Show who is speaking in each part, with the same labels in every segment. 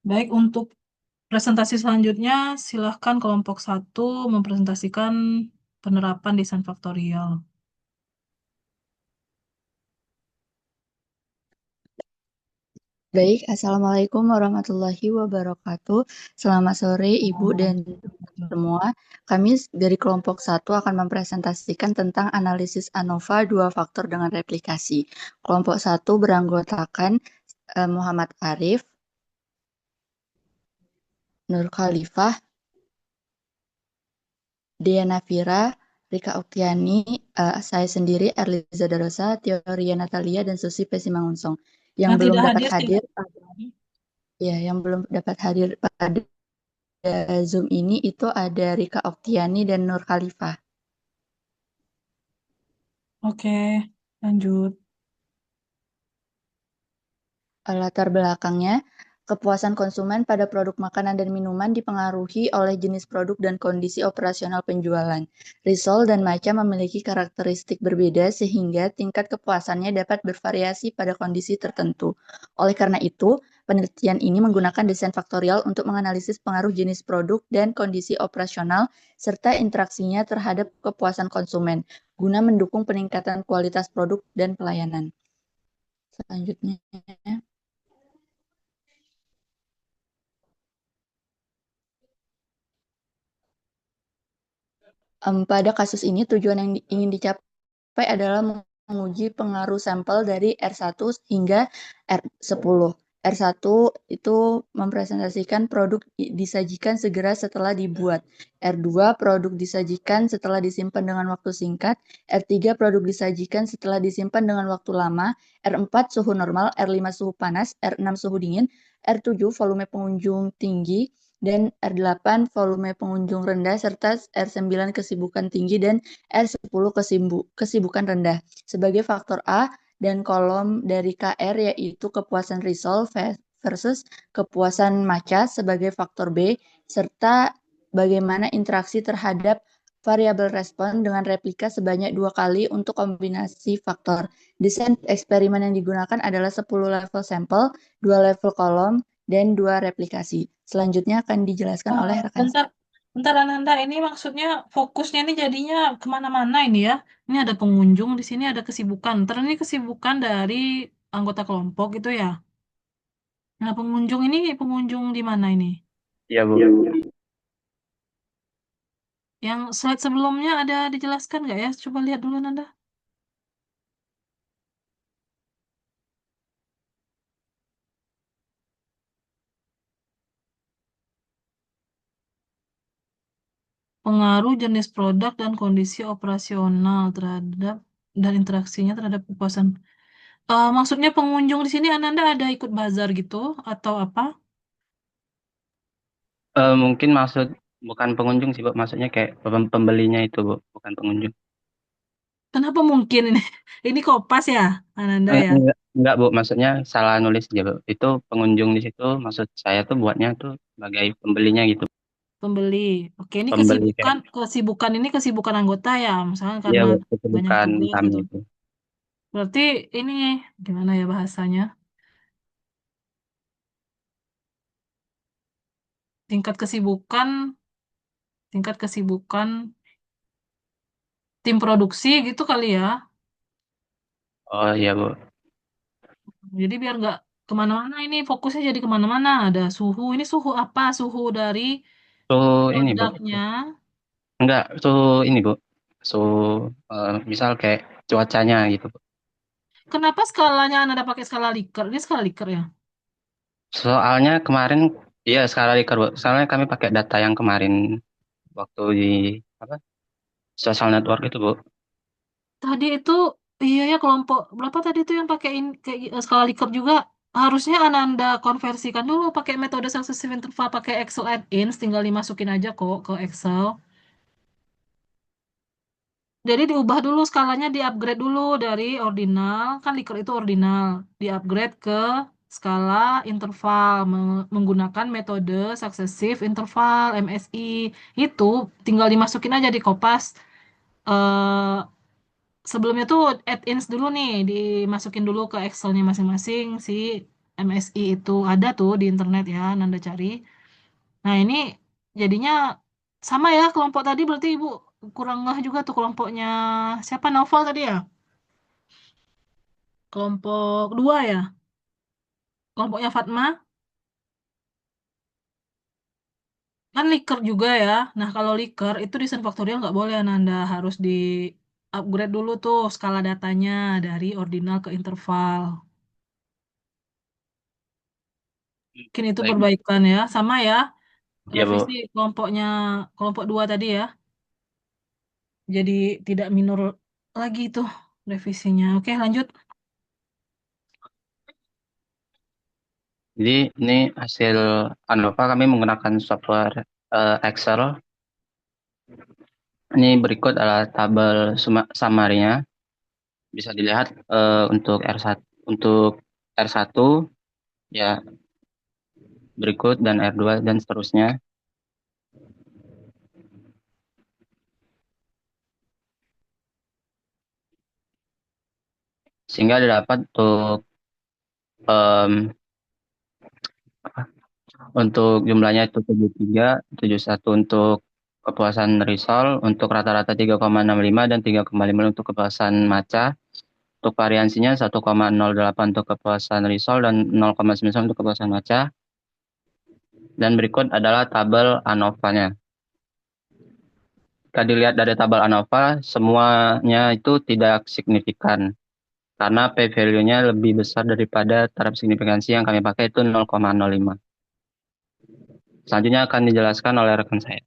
Speaker 1: Baik, untuk presentasi selanjutnya, silahkan kelompok satu mempresentasikan penerapan desain faktorial.
Speaker 2: Baik, Assalamualaikum warahmatullahi wabarakatuh. Selamat sore Ibu dan semua. Kami dari kelompok satu akan mempresentasikan tentang analisis ANOVA dua faktor dengan replikasi. Kelompok satu beranggotakan Muhammad Arif, Nur Khalifah, Diana Fira, Rika Oktiani, saya sendiri Erliza Darosa, Teoria Natalia, dan Susi Pesimangunsong. Yang
Speaker 1: Yang
Speaker 2: belum
Speaker 1: tidak
Speaker 2: dapat
Speaker 1: hadir,
Speaker 2: hadir, yang belum dapat hadir pada Zoom ini itu ada Rika Oktiani dan Nur Khalifah.
Speaker 1: Oke, lanjut.
Speaker 2: Latar belakangnya, kepuasan konsumen pada produk makanan dan minuman dipengaruhi oleh jenis produk dan kondisi operasional penjualan. Risol dan matcha memiliki karakteristik berbeda sehingga tingkat kepuasannya dapat bervariasi pada kondisi tertentu. Oleh karena itu, penelitian ini menggunakan desain faktorial untuk menganalisis pengaruh jenis produk dan kondisi operasional serta interaksinya terhadap kepuasan konsumen, guna mendukung peningkatan kualitas produk dan pelayanan. Selanjutnya, pada kasus ini tujuan yang ingin dicapai adalah menguji pengaruh sampel dari R1 hingga R10. R1 itu mempresentasikan produk disajikan segera setelah dibuat. R2 produk disajikan setelah disimpan dengan waktu singkat. R3 produk disajikan setelah disimpan dengan waktu lama. R4 suhu normal, R5 suhu panas, R6 suhu dingin, R7 volume pengunjung tinggi, dan R8 volume pengunjung rendah, serta R9 kesibukan tinggi, dan R10 kesibukan rendah. Sebagai faktor A, dan kolom dari KR yaitu kepuasan Risol versus kepuasan matcha sebagai faktor B, serta bagaimana interaksi terhadap variabel respon dengan replika sebanyak 2 kali untuk kombinasi faktor. Desain eksperimen yang digunakan adalah 10 level sampel, 2 level kolom, dan 2 replikasi. Selanjutnya akan dijelaskan oleh rekan
Speaker 1: Bentar,
Speaker 2: saya.
Speaker 1: bentar Ananda, ini maksudnya fokusnya ini jadinya kemana-mana ini ya. Ini ada pengunjung, di sini ada kesibukan. Ntar ini kesibukan dari anggota kelompok gitu ya. Nah, pengunjung ini pengunjung di mana ini?
Speaker 3: Iya, Bu.
Speaker 1: Yang slide sebelumnya ada dijelaskan nggak ya? Coba lihat dulu Nanda. Pengaruh jenis produk dan kondisi operasional terhadap dan interaksinya terhadap kepuasan. Maksudnya pengunjung di sini Ananda ada ikut bazar gitu atau apa?
Speaker 3: Mungkin maksud bukan pengunjung sih, Bu. Maksudnya kayak pembelinya itu, Bu, bukan pengunjung.
Speaker 1: Kenapa mungkin ini? Ini Kopas ya, Ananda ya,
Speaker 3: Enggak, Bu. Maksudnya salah nulis aja, Bu. Itu pengunjung di situ maksud saya tuh buatnya tuh sebagai pembelinya gitu.
Speaker 1: pembeli. Oke, ini
Speaker 3: Pembeli kayak
Speaker 1: kesibukan, kesibukan ini kesibukan anggota ya, misalnya
Speaker 3: iya,
Speaker 1: karena
Speaker 3: Bu,
Speaker 1: banyak
Speaker 3: kesibukan
Speaker 1: tugas
Speaker 3: kami
Speaker 1: gitu.
Speaker 3: itu.
Speaker 1: Berarti ini gimana ya bahasanya? Tingkat kesibukan, tingkat kesibukan tim produksi gitu kali ya.
Speaker 3: Oh iya, Bu.
Speaker 1: Jadi biar nggak kemana-mana ini fokusnya jadi kemana-mana. Ada suhu, ini suhu apa? Suhu dari
Speaker 3: Tuh ini, Bu.
Speaker 1: produknya.
Speaker 3: Enggak, tuh ini, Bu. So, misal kayak cuacanya gitu, Bu.
Speaker 1: Kenapa skalanya Anda pakai skala Likert? Ini skala Likert ya?
Speaker 3: Soalnya kemarin iya skala Richter, Bu. Soalnya kami pakai data yang kemarin waktu di apa? Social network itu, Bu.
Speaker 1: Tadi itu, iya ya kelompok berapa tadi itu yang pakai kayak skala Likert juga. Harusnya Ananda konversikan dulu pakai metode successive interval pakai Excel add-ins, tinggal dimasukin aja kok ke Excel. Jadi diubah dulu skalanya, di-upgrade dulu dari ordinal, kan Likert itu ordinal, di-upgrade ke skala interval menggunakan metode successive interval MSI. Itu tinggal dimasukin aja di Kopas. eh Sebelumnya tuh add-ins dulu nih, dimasukin dulu ke Excelnya masing-masing si MSI itu ada tuh di internet ya, Nanda cari. Nah, ini jadinya sama ya kelompok tadi berarti Ibu kurang ngeh juga tuh kelompoknya siapa Novel tadi ya? Kelompok dua ya? Kelompoknya Fatma kan liker juga ya. Nah, kalau liker itu desain faktorial nggak boleh Nanda harus di upgrade dulu tuh skala datanya dari ordinal ke interval. Mungkin itu
Speaker 3: Baik,
Speaker 1: perbaikan ya. Sama ya,
Speaker 3: ya
Speaker 1: revisi
Speaker 3: Bu.
Speaker 1: kelompoknya kelompok dua tadi ya. Jadi tidak minor lagi tuh revisinya. Oke, lanjut.
Speaker 3: Jadi ini hasil ANOVA kami menggunakan software Excel. Ini berikut adalah tabel summary-nya. Bisa dilihat untuk R1 untuk R1 ya berikut dan R2 dan seterusnya. Sehingga didapat em, untuk jumlahnya itu 73, 71 untuk kepuasan risol, untuk rata-rata 3,65 dan 3,5 untuk kepuasan maca. Untuk variansinya 1,08 untuk kepuasan risol dan 0,9 untuk kepuasan maca. Dan berikut adalah tabel ANOVA-nya. Jika dilihat dari tabel ANOVA, semuanya itu tidak signifikan. Karena p-value-nya lebih besar daripada taraf signifikansi yang kami pakai itu 0,05. Selanjutnya akan dijelaskan oleh rekan saya.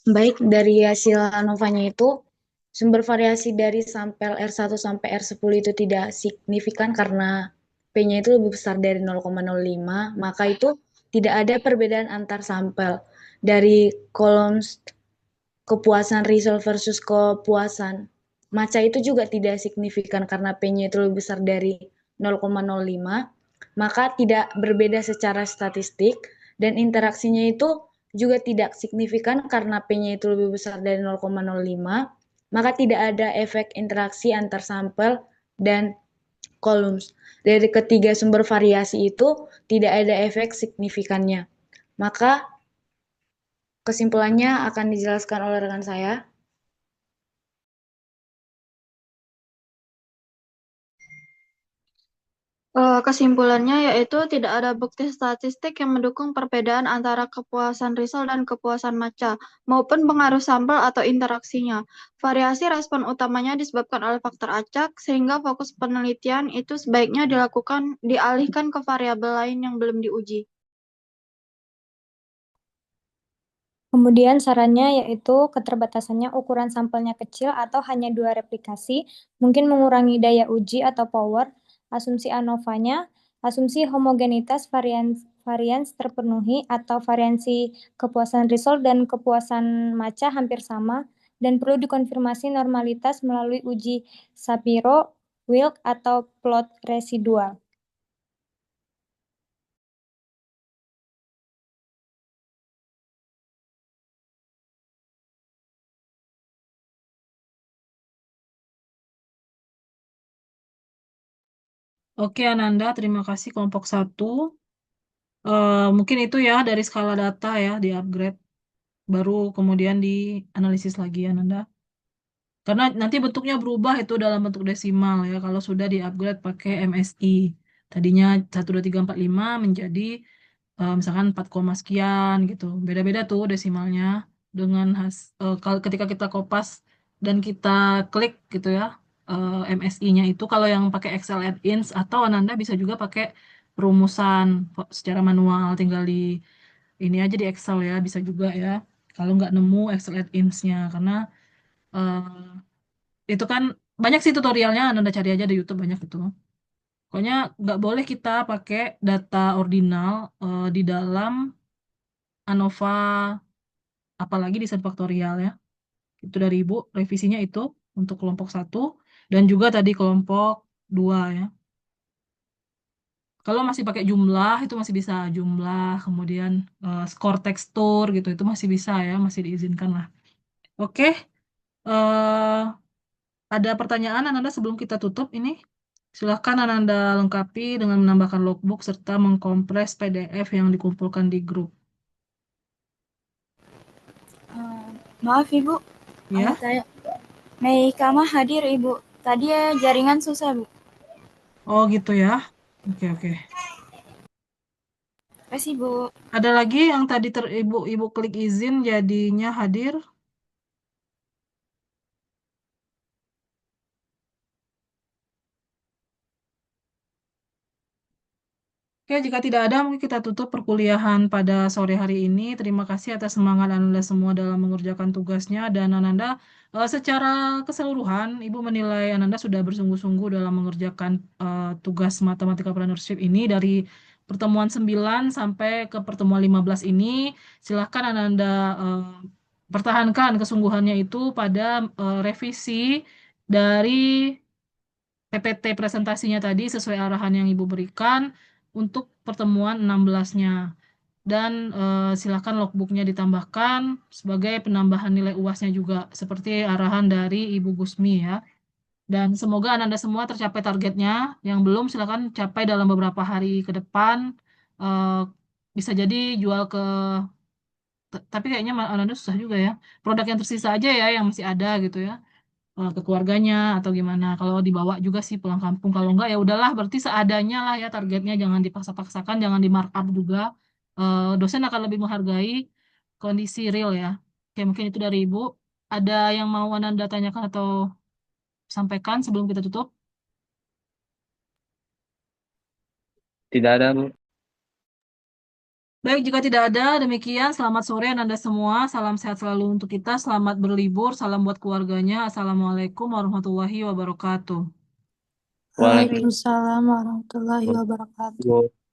Speaker 2: Baik, dari hasil ANOVA-nya itu, sumber variasi dari sampel R1 sampai R10 itu tidak signifikan karena P-nya itu lebih besar dari 0,05, maka itu tidak ada perbedaan antar sampel. Dari kolom kepuasan result versus kepuasan maca itu juga tidak signifikan karena P-nya itu lebih besar dari 0,05, maka tidak berbeda secara statistik dan interaksinya itu juga tidak signifikan karena P-nya itu lebih besar dari 0,05, maka tidak ada efek interaksi antar sampel dan kolom. Dari ketiga sumber variasi itu tidak ada efek signifikannya. Maka kesimpulannya akan dijelaskan oleh rekan saya.
Speaker 4: Kesimpulannya yaitu tidak ada bukti statistik yang mendukung perbedaan antara kepuasan risol dan kepuasan maca, maupun pengaruh sampel atau interaksinya. Variasi respon utamanya disebabkan oleh faktor acak, sehingga fokus penelitian itu sebaiknya dialihkan ke variabel lain yang belum diuji.
Speaker 5: Kemudian sarannya yaitu keterbatasannya ukuran sampelnya kecil atau hanya 2 replikasi, mungkin mengurangi daya uji atau power, asumsi ANOVA-nya, asumsi homogenitas varians terpenuhi atau variansi kepuasan result dan kepuasan maca hampir sama, dan perlu dikonfirmasi normalitas melalui uji Shapiro, Wilk, atau plot residual.
Speaker 1: Oke, Ananda, terima kasih kelompok satu. Mungkin itu ya dari skala data ya, di-upgrade. Baru kemudian dianalisis lagi, Ananda. Karena nanti bentuknya berubah itu dalam bentuk desimal ya, kalau sudah di-upgrade pakai MSI. Tadinya 1, 2, 3, 4, 5 menjadi misalkan 4, sekian gitu. Beda-beda tuh desimalnya dengan kalau ketika kita kopas dan kita klik gitu ya, MSI-nya itu kalau yang pakai Excel add-ins atau Ananda bisa juga pakai rumusan secara manual, tinggal di ini aja di Excel ya, bisa juga ya. Kalau nggak nemu Excel add-ins-nya karena itu kan banyak sih tutorialnya, Anda cari aja di YouTube banyak itu. Pokoknya nggak boleh kita pakai data ordinal di dalam ANOVA, apalagi desain faktorial ya. Itu dari Ibu, revisinya itu untuk kelompok satu dan juga tadi kelompok dua ya. Kalau masih pakai jumlah itu masih bisa jumlah, kemudian skor tekstur gitu itu masih bisa ya, masih diizinkan lah. Oke, eh, Ada pertanyaan Ananda sebelum kita tutup ini? Silahkan Ananda lengkapi dengan menambahkan logbook serta mengkompres PDF yang dikumpulkan di grup.
Speaker 6: Maaf Ibu,
Speaker 1: Ya,
Speaker 6: saya Mei Kama hadir Ibu. Tadi ya jaringan susah Bu.
Speaker 1: oh gitu ya. Oke.
Speaker 6: Kasih Bu.
Speaker 1: Ada lagi yang tadi ibu klik izin jadinya hadir? Oke, jika tidak ada, mungkin kita tutup perkuliahan pada sore hari ini. Terima kasih atas semangat Ananda semua dalam mengerjakan tugasnya. Dan Ananda, secara keseluruhan, Ibu menilai Ananda sudah bersungguh-sungguh dalam mengerjakan tugas matematika plannership ini dari pertemuan 9 sampai ke pertemuan 15 ini. Silahkan Ananda pertahankan kesungguhannya itu pada revisi dari PPT presentasinya tadi sesuai arahan yang Ibu berikan untuk pertemuan 16-nya. Dan silakan logbooknya ditambahkan sebagai penambahan nilai UASnya juga seperti arahan dari Ibu Gusmi ya. Dan semoga Ananda semua tercapai targetnya. Yang belum silakan capai dalam beberapa hari ke depan. Eh, bisa jadi jual ke tapi kayaknya Ananda susah juga ya. Produk yang tersisa aja ya yang masih ada gitu ya, ke keluarganya atau gimana. Kalau dibawa juga sih pulang kampung. Kalau enggak ya udahlah, berarti seadanya lah ya targetnya. Jangan dipaksa-paksakan, jangan di markup juga. Dosen akan lebih menghargai kondisi real ya. Oke, mungkin itu dari Ibu. Ada yang mau Ananda tanyakan atau sampaikan sebelum kita tutup?
Speaker 3: Tidak ada, Bu.
Speaker 1: Baik, jika tidak ada, demikian. Selamat sore Ananda semua. Salam sehat selalu untuk kita. Selamat berlibur. Salam buat keluarganya. Assalamualaikum warahmatullahi wabarakatuh.
Speaker 3: Waalaikumsalam.
Speaker 5: Waalaikumsalam warahmatullahi wabarakatuh.